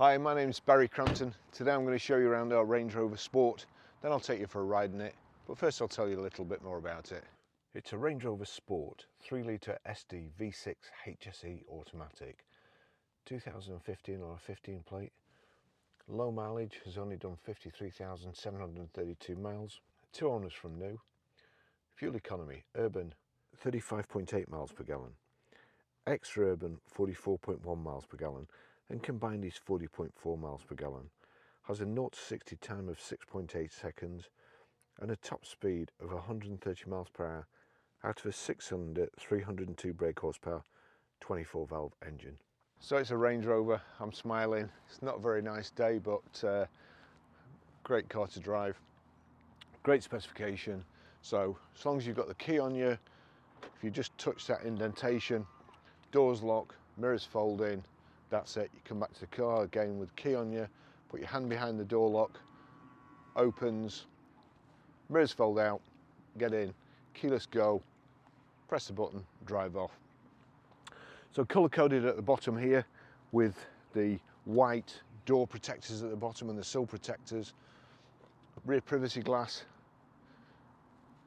Hi, my name is Barry Crampton. Today I'm going to show you around our Range Rover Sport, then I'll take you for a ride in it, but first I'll tell you a little bit more about it. It's a Range Rover Sport 3-litre SD V6 HSE automatic, 2015 on a 15 plate, low mileage, has only done 53,732 miles, 2 owners from new, fuel economy, urban 35.8 miles per gallon, extra urban 44.1 miles per gallon, and combined is 40.4 miles per gallon. Has a 0 to 60 time of 6.8 seconds and a top speed of 130 miles per hour out of a 6-cylinder 302 brake horsepower 24 valve engine. So it's a Range Rover. I'm smiling. It's not a very nice day, but great car to drive, great specification. So as long as you've got the key on you, if you just touch that indentation, doors lock, mirrors fold in, that's it. You come back to the car again with the key on you, put your hand behind the door lock, opens, mirrors fold out, get in, keyless go, press the button, drive off. So colour coded at the bottom here with the white door protectors at the bottom and the sill protectors, rear privacy glass,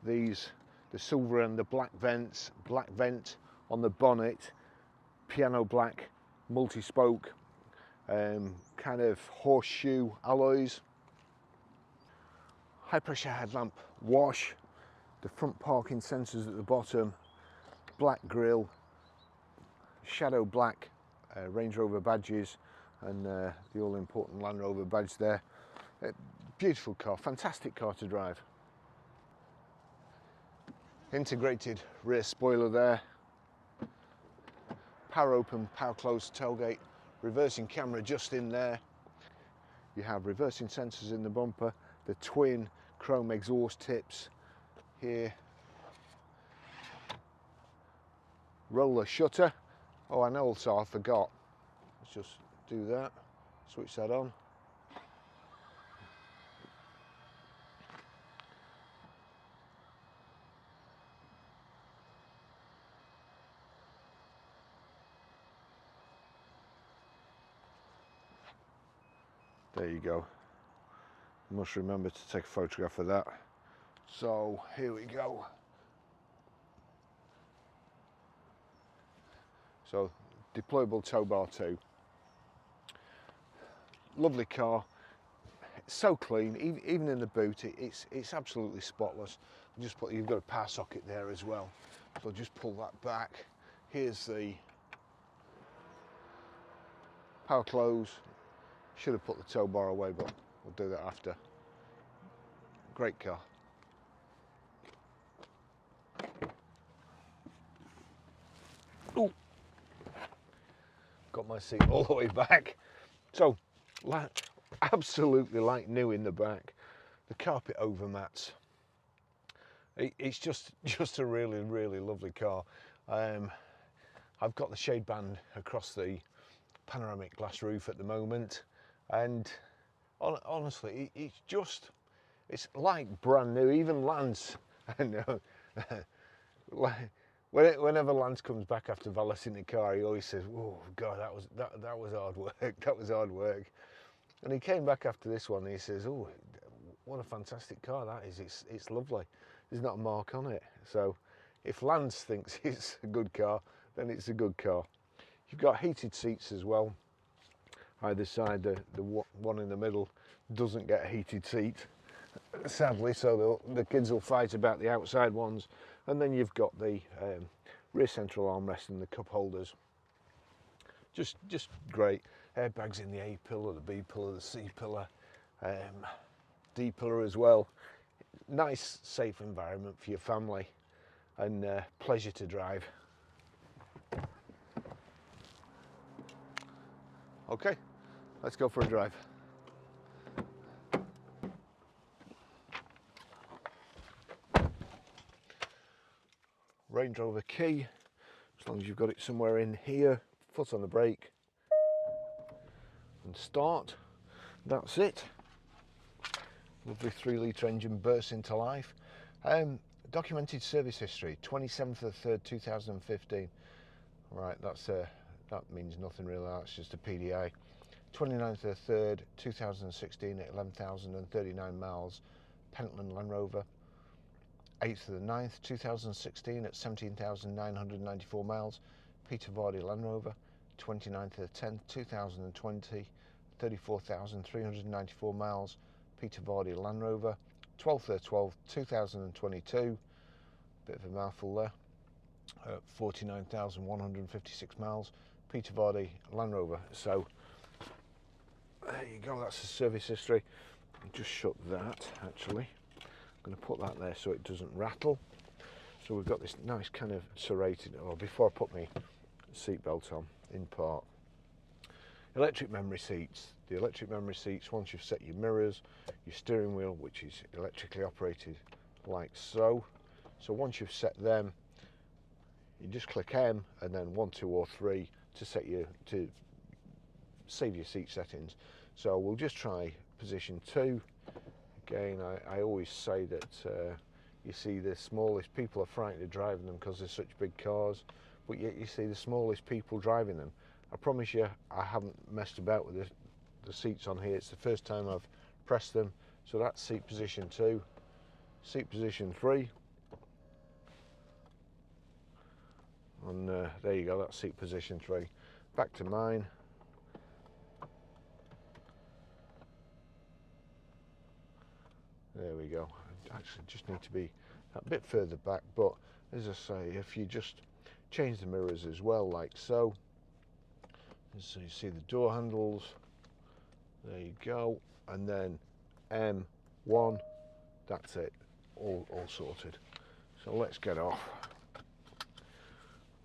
these, the silver and the black vents, black vent on the bonnet, piano black multi-spoke, kind of horseshoe alloys, high pressure headlamp wash, the front parking sensors at the bottom, black grille, shadow black Range Rover badges, and the all important Land Rover badge there. Beautiful car, fantastic car to drive. Integrated rear spoiler there, power open, power close tailgate, reversing camera just in there. You have reversing sensors in the bumper, the twin chrome exhaust tips here, roller shutter. Oh, and also I forgot, let's just do that, switch that on. There you go. You must remember to take a photograph of that. So here we go. So deployable tow bar too. Lovely car. It's so clean, even in the boot. It's absolutely spotless. Just put, you've got a power socket there as well. So just pull that back. Here's the power close. Should have put the tow bar away, but we'll do that after. Great car. Ooh. Got my seat all the way back. So, absolutely like new in the back. The carpet over mats. It's just a really, really lovely car. I've got the shade band across the panoramic glass roof at the moment, and honestly, it's like brand new. Even Lance, I know, whenever Lance comes back after valeting the car, he always says, "Oh God, that was hard work. That was hard work." And he came back after this one, and he says, "Oh, what a fantastic car that is. It's lovely. There's not a mark on it." So, if Lance thinks it's a good car, then it's a good car. You've got heated seats as well. Either side, the one in the middle doesn't get a heated seat, sadly, so the kids will fight about the outside ones. And then you've got the rear central armrest and the cup holders. Just great. Airbags in the A pillar, the B pillar, the C pillar, D pillar as well. Nice, safe environment for your family, and pleasure to drive. Okay, let's go for a drive. Range Rover key, as long as you've got it somewhere in here, foot on the brake, and start. That's it. Lovely 3-litre engine bursts into life. Documented service history, 27th of the 3rd, 2015. Right, that means nothing really, that's just a PDA. 29th of the 3rd 2016 at 11,039 miles, Pentland Land Rover. 8th of the 9th 2016 at 17,994 miles, Peter Vardy Land Rover. 29th of the 10th 2020, 34,394 miles, Peter Vardy Land Rover. 12th of the 12th 2022, bit of a mouthful there, 49,156 miles, Peter Vardy Land Rover. So there you go, that's the service history. Just shut that actually. I'm going to put that there so it doesn't rattle. So we've got this nice kind of serrated, or before I put my seatbelt on in park. Electric memory seats. The electric memory seats, once you've set your mirrors, your steering wheel, which is electrically operated like so. So once you've set them, you just click M and then 1, 2 or 3 to save your seat settings. So we'll just try position 2. Again, I always say that you see the smallest people are frightened of driving them because they're such big cars, but yet you see the smallest people driving them. I promise you, I haven't messed about with the seats on here. It's the first time I've pressed them. So that's seat position 2. Seat position 3. And there you go, that's seat position 3. Back to mine. There we go. I actually just need to be a bit further back, but as I say, if you just change the mirrors as well, like so. So you see the door handles, there you go, and then M1, that's it, all sorted. So let's get off.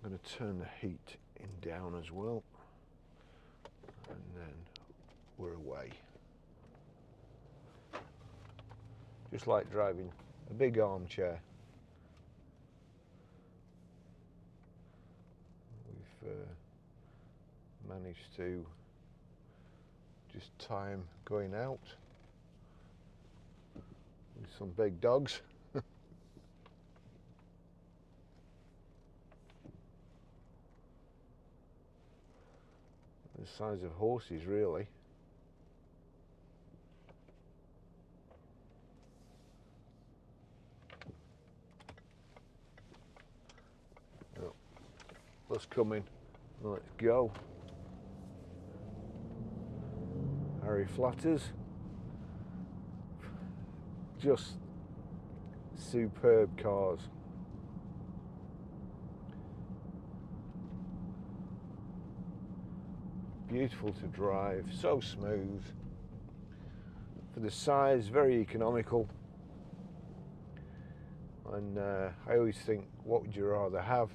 I'm going to turn the heat in down as well, and then we're away. Just like driving a big armchair. We've managed to just time going out with some big dogs. The size of horses, really. Oh, let's come in. Let's go. Harry Flatters. Just superb cars. Beautiful to drive, so smooth. For the size, very economical. And I always think, what would you rather have?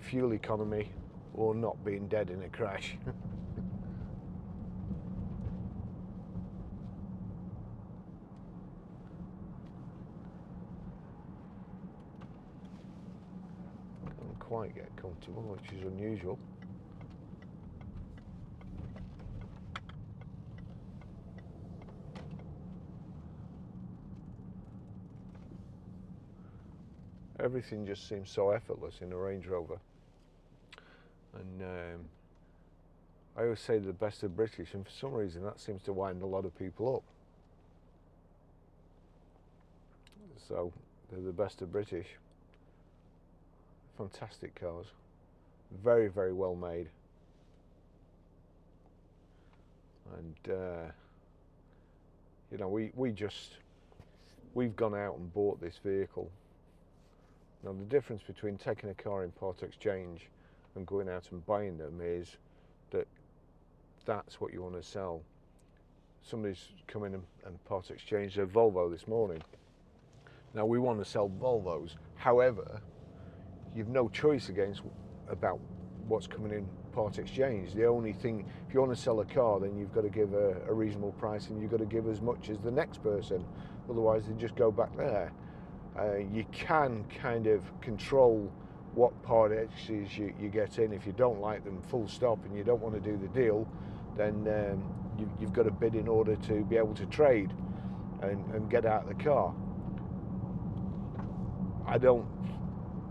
Fuel economy or not being dead in a crash? Can't quite get comfortable, which is unusual. Everything just seems so effortless in a Range Rover. And I always say the best of British, and for some reason that seems to wind a lot of people up. So they're the best of British. Fantastic cars. Very, very well made. And you know, we've gone out and bought this vehicle. Now the difference between taking a car in part exchange and going out and buying them is that that's what you want to sell. Somebody's come in and part exchanged their Volvo this morning. Now we want to sell Volvos. However, you've no choice about what's coming in part exchange. The only thing, if you want to sell a car, then you've got to give a reasonable price, and you've got to give as much as the next person. Otherwise they just go back there. You can kind of control what part X's you get in. If you don't like them, full stop, and you don't want to do the deal, then you've got to bid in order to be able to trade and get out of the car.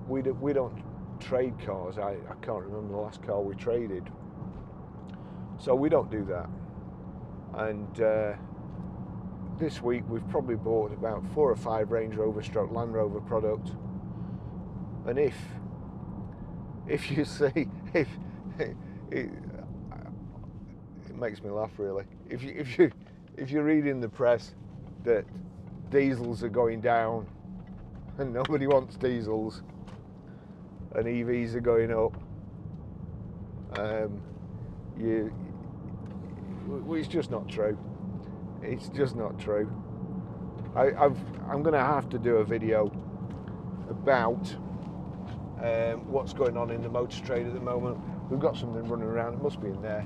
We don't trade cars. I can't remember the last car we traded. So we don't do that. and this week we've probably bought about 4 or 5 Range Rover stroke Land Rover product. And if you see, it makes me laugh really. If you read in the press that diesels are going down and nobody wants diesels and EVs are going up, it's just not true. It's just not true. I'm going to have to do a video about what's going on in the motor trade at the moment. We've got something running around, it must be in there.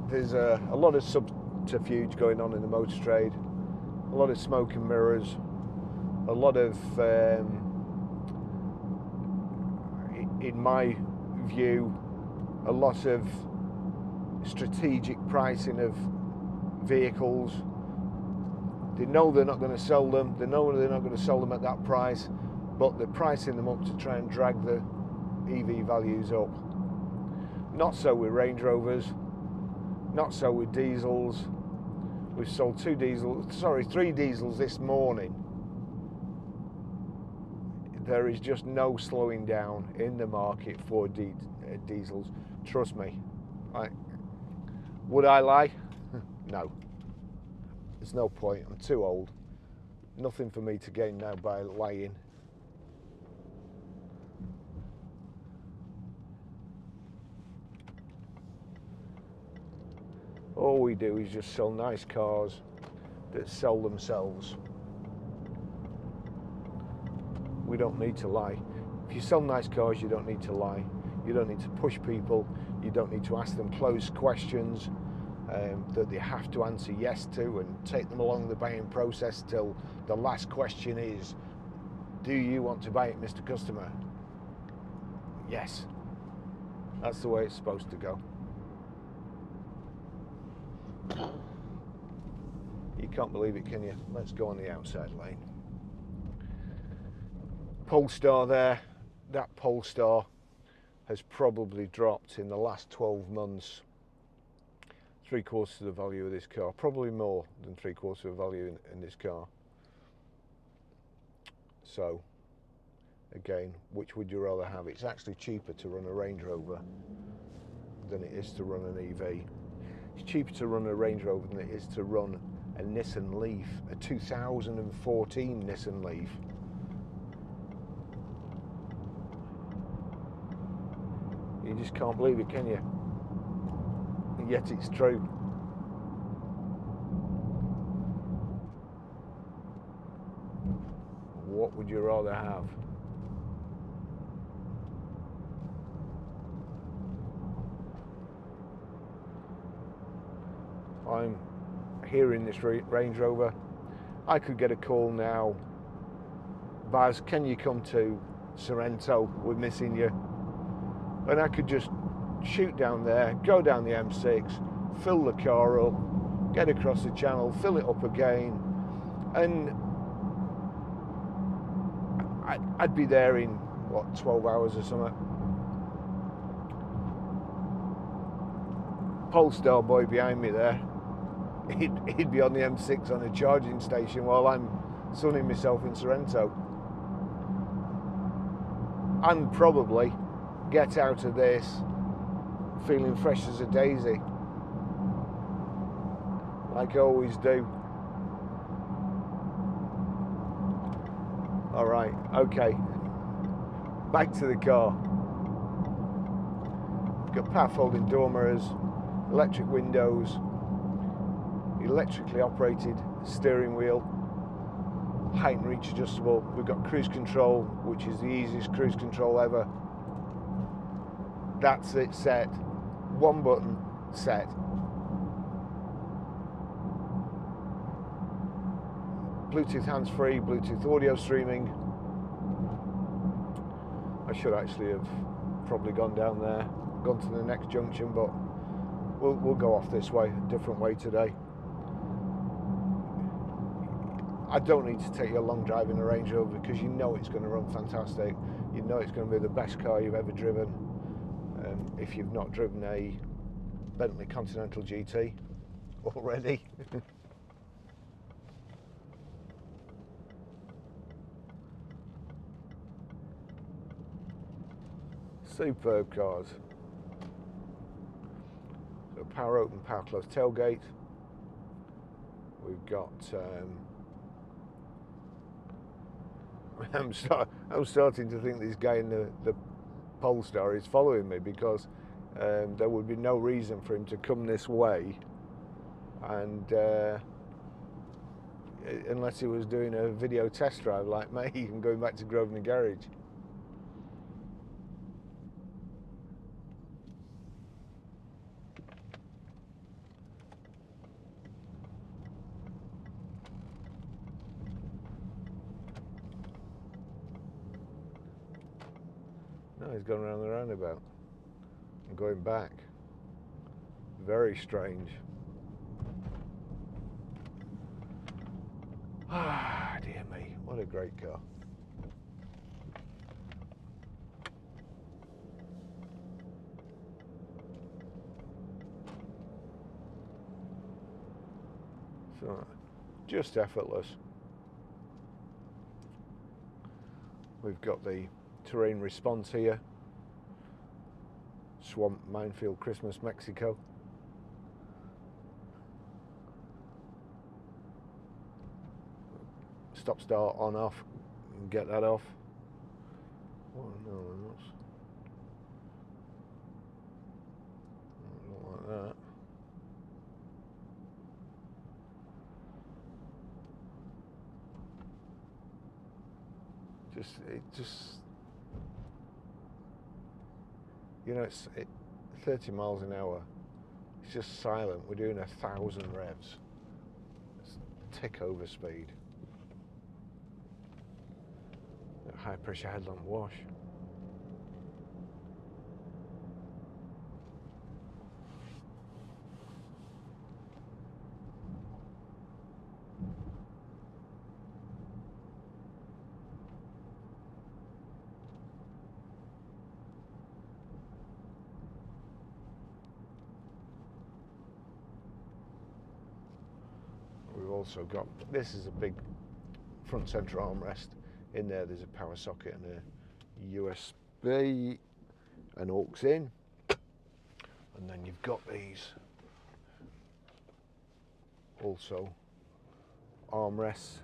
There's a lot of subterfuge going on in the motor trade, a lot of smoke and mirrors, a lot of, in my view, a lot of strategic pricing of vehicles. They know they're not going to sell them, they know they're not going to sell them at that price, but they're pricing them up to try and drag the EV values up. Not so with Range Rovers, not so with diesels. We've sold 3 diesels this morning. There is just no slowing down in the market for diesels. Trust me. Would I lie? No. There's no point. I'm too old. Nothing for me to gain now by lying. All we do is just sell nice cars that sell themselves. We don't need to lie. If you sell nice cars, you don't need to lie. You don't need to push people. You don't need to ask them closed questions that they have to answer yes to and take them along the buying process till the last question is, do you want to buy it, Mr. Customer? Yes. That's the way it's supposed to go. You can't believe it, can you? Let's go on the outside lane. Polestar there. That Polestar has probably dropped in the last 12 months 3/4 of the value of this car, probably more than 3/4 of the value in this car. So again, which would you rather have? It's actually cheaper to run a Range Rover than it is to run an EV. It's cheaper to run a Range Rover than it is to run a Nissan Leaf, a 2014 Nissan Leaf. You just can't believe it, can you? And yet it's true. What would you rather have? I'm here in this Range Rover. I could get a call now, Baz, can you come to Sorrento? We're missing you. And I could just shoot down there, go down the M6, fill the car up, get across the channel, fill it up again, and I'd be there in, what, 12 hours or something. Polestar boy behind me there, he'd be on the M6 on a charging station while I'm sunning myself in Sorrento. And probably get out of this feeling fresh as a daisy, like I always do. All right, okay, back to the car. Got power folding door mirrors, electric windows, electrically operated steering wheel, height and reach adjustable. We've got cruise control, which is the easiest cruise control ever. That's it, set. One button, set. Bluetooth hands-free, Bluetooth audio streaming. I should actually have probably gone down there, gone to the next junction, but we'll go off this way, a different way today. I don't need to take you a long drive in a Range Rover because you know it's going to run fantastic. You know it's going to be the best car you've ever driven. If you've not driven a Bentley Continental GT already. Superb cars. So power open, power close tailgate. We've got I'm starting to think this guy in the Polestar is following me, because there would be no reason for him to come this way, and unless he was doing a video test drive like me and going back to Grosvenor Garage. No, he's gone around the roundabout and going back. Very strange. Ah, dear me, what a great car. So, just effortless. We've got the terrain response here. Swamp, minefield, Christmas, Mexico. Stop, start, on, off, and get that off. Oh no, not like that. It just, you know, it's 30 miles an hour. It's just silent. We're doing 1,000 revs. It's tick over speed. High pressure headlamp wash. We've also got, this is a big front center armrest. In there there's a power socket and a USB, an aux in, and then you've got these also armrests.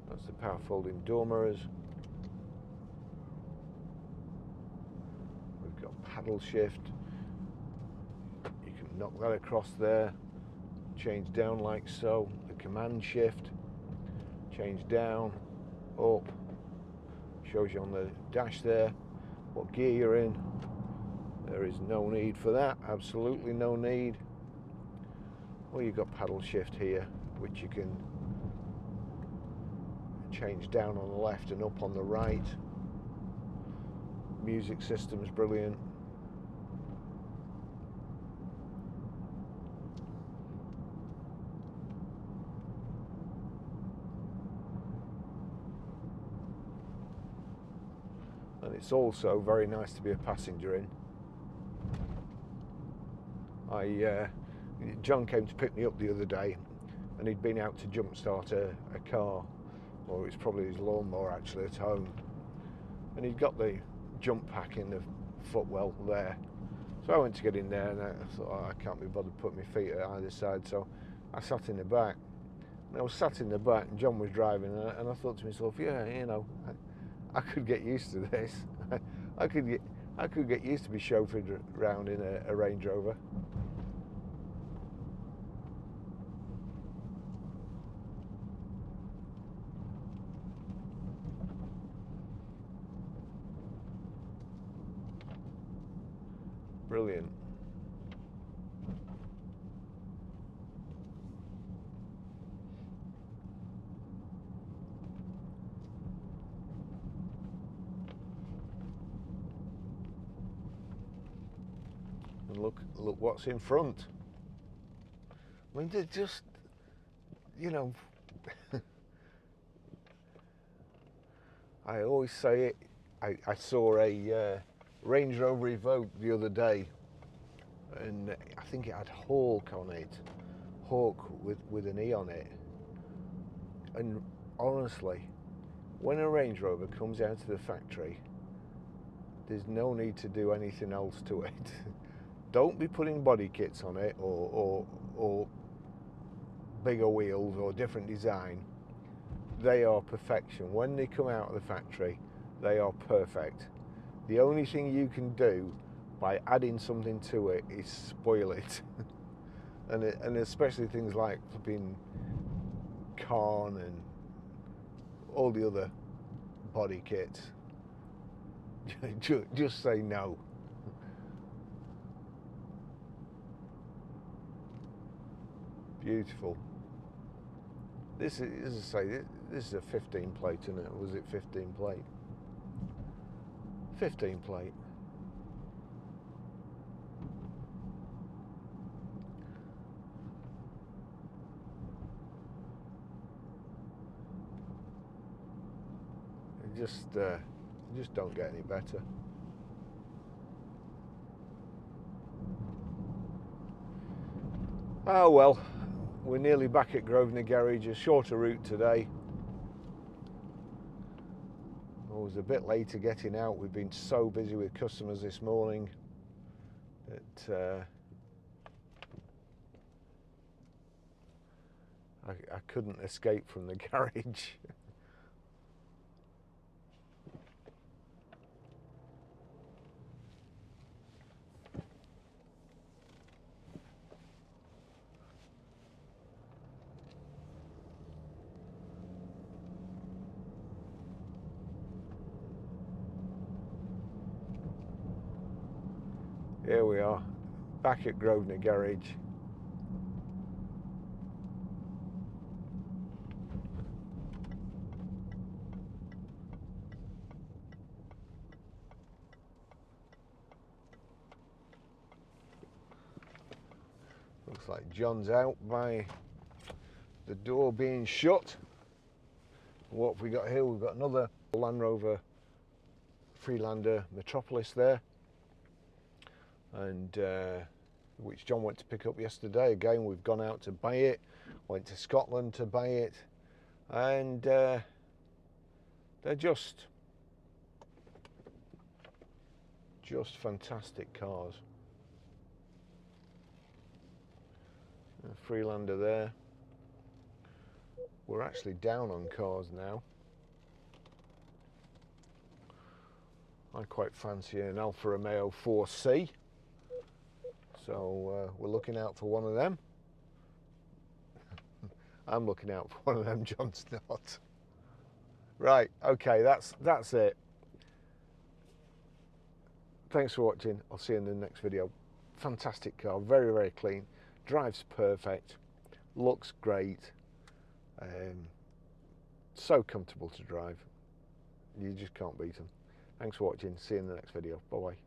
That's the power folding door mirrors. We've got paddle shift. You can knock that across there, change down like so. The command shift, change down, up. Shows you on the dash there what gear you're in. There is no need for that, absolutely no need. Well, you've got paddle shift here, which you can change down on the left and up on the right. Music system's brilliant. And it's also very nice to be a passenger in. John came to pick me up the other day, and he'd been out to jump start a car, or it was probably his lawnmower actually at home, and he'd got the jump pack in the footwell there. So I went to get in there, and I thought, oh, I can't be bothered putting my feet at either side, so I sat in the back. And I was sat in the back, and John was driving, and I thought to myself, yeah, you know, I could get used to this. I could get used to be chauffeured around in a Range Rover. Brilliant. And look what's in front. I mean, they're just, you know, I always say it. I saw a Range Rover Evoque the other day, and I think it had Hawk on it, Hawk with an E on it. And honestly, when a Range Rover comes out of the factory, there's no need to do anything else to it. Don't be putting body kits on it or bigger wheels or different design. They are perfection. When they come out of the factory, they are perfect. The only thing you can do by adding something to it is spoil it. and especially things like flipping Carn and all the other body kits. Just say no. Beautiful. This is, as I say, this is a 15 plate, isn't it? Was it 15 plate? 15 plate. It just don't get any better. Oh well, we're nearly back at Grosvenor Garage. A shorter route today. I was a bit later getting out. We've been so busy with customers this morning that I couldn't escape from the garage. Here we are, back at Grosvenor Garage. Looks like John's out by the door being shut. What have we got here? We've got another Land Rover Freelander Metropolis there, and which John went to pick up yesterday. Again, we've gone out to buy it, went to Scotland to buy it, and they're just fantastic cars. A Freelander there. We're actually down on cars now. I quite fancy an Alfa Romeo 4C, so we're looking out for one of them. I'm looking out for one of them, John's not. Right, okay, that's it. Thanks for watching. I'll see you in the next video. Fantastic car, very, very clean, drives perfect, looks great, so comfortable to drive. You just can't beat them. Thanks for watching. See you in the next video. Bye bye.